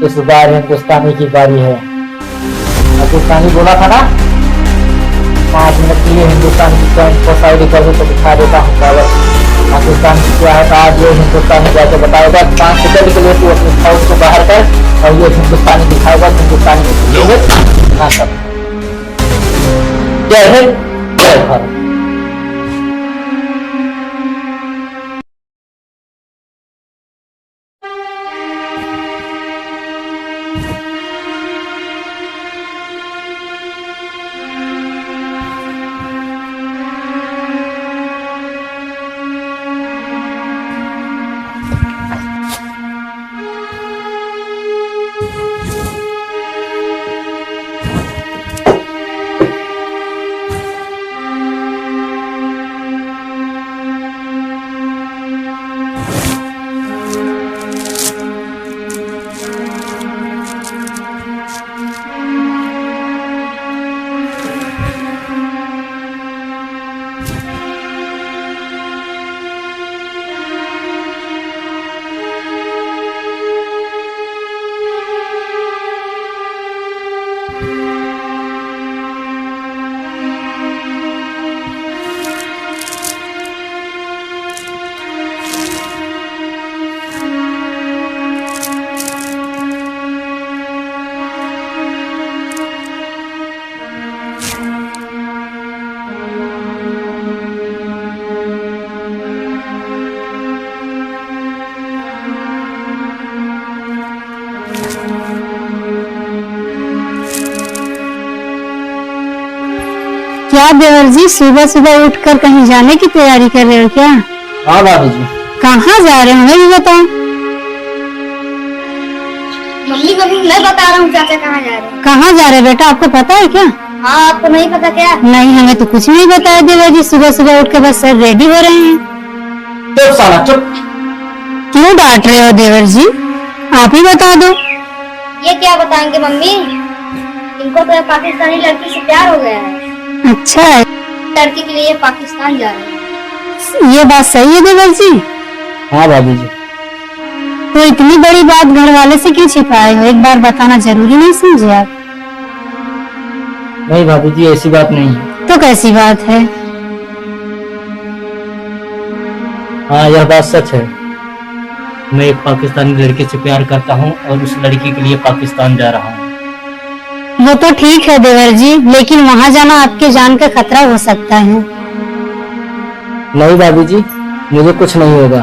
इस बार हिंदुस्तानी की बारी है। पाकिस्तानी बोला था ना 5 मिनट के लिए हिंदुस्तान की पॉइंट को साइड कर तो दिखा देता हूँ पावर। पाकिस्तान की क्या है आज ये हिंदुस्तानी जाके बताएगा। 5 सेकंड के लिए तू अपनी फौज को बाहर कर और ये हिंदुस्तानी दिखाएगा हिंदुस्तानी ना सब। जय हिंद जय भारत। क्या देवर जी सुबह सुबह उठकर कहीं जाने की तैयारी कर रहे हो क्या? हाँ भाभी जी। कहाँ जा रहे हो ये बताओ। मम्मी मैं बता रहा हूँ चाचा कहाँ जा रहे हैं। कहाँ जा रहे बेटा आपको पता है क्या? हाँ आपको नहीं पता क्या? नहीं हमें तो कुछ नहीं बताया देवर जी। सुबह सुबह उठ के बस सर रेडी हो रहे हैं। चुप साला चुप। क्यों डांट रहे हो देवर जी? आप ही बता दो। ये क्या बताएंगे मम्मी, इनको तो पाकिस्तानी लड़की से प्यार हो गया है। अच्छा है। लड़की के लिए पाकिस्तान जा रहे हैं। ये बात सही है देवर जी। हाँ भाभी जी। तो इतनी बड़ी बात घर वाले से क्यों छिपाए हो? एक बार बताना जरूरी नहीं समझे आप? नहीं भाभी जी ऐसी बात नहीं है। तो कैसी बात है? हाँ यह बात सच है। मैं एक पाकिस्तानी लड़के से प्यार करता हूँ और उस लड़की के लिए पाकिस्तान जा रहा हूँ। वो तो ठीक है देवर जी, लेकिन वहाँ जाना आपके जान का खतरा हो सकता है। नहीं भाभी जी मुझे कुछ नहीं होगा।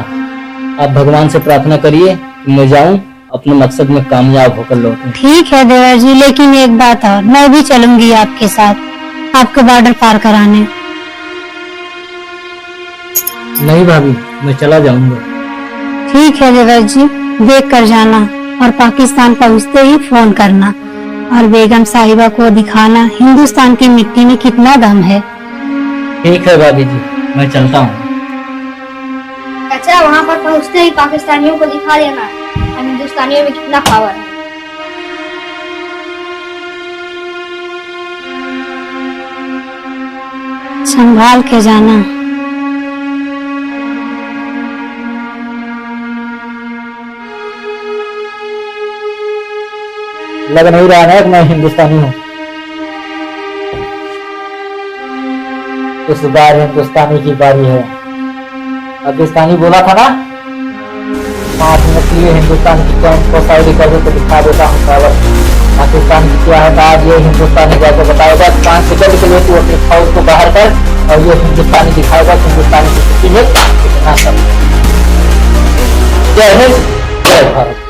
आप भगवान से प्रार्थना करिए मैं जाऊं अपने मकसद में कामयाब होकर लौटूं। ठीक है देवर जी, लेकिन एक बात और, मैं भी चलूंगी आपके साथ आपको बॉर्डर पार कराने। नहीं भाभी मैं चला जाऊंगा। ठीक है देवर जी, देख कर जाना और पाकिस्तान पहुँचते ही फोन करना और बेगम साहिबा को दिखाना हिंदुस्तान की मिट्टी में कितना दम है। ठीक है भाभी जी मैं चलता हूँ। चाचा वहाँ पर पहुँचते ही पाकिस्तानियों को दिखा देना हम हिंदुस्तानियों में कितना पावर है। संभाल के जाना। लग नहीं रहा है कि मैं हिंदुस्तानी हूँ। इस बार हिंदुस्तानी की बारी है। पाकिस्तानी बोला था ना 5 मिनट के लिए हिंदुस्तान की पॉइंट को साइड कर तो दिखा देता हूँ पावर। पाकिस्तान की क्या है आज ये हिंदुस्तानी जाके बताएगा। 5 सेकंड के लिए तू अपनी फौज को बाहर कर और ये हिंदुस्तानी दिखाएगा हिंदुस्तानी की स्थिति में कितना सब। जय हिंद जय भारत।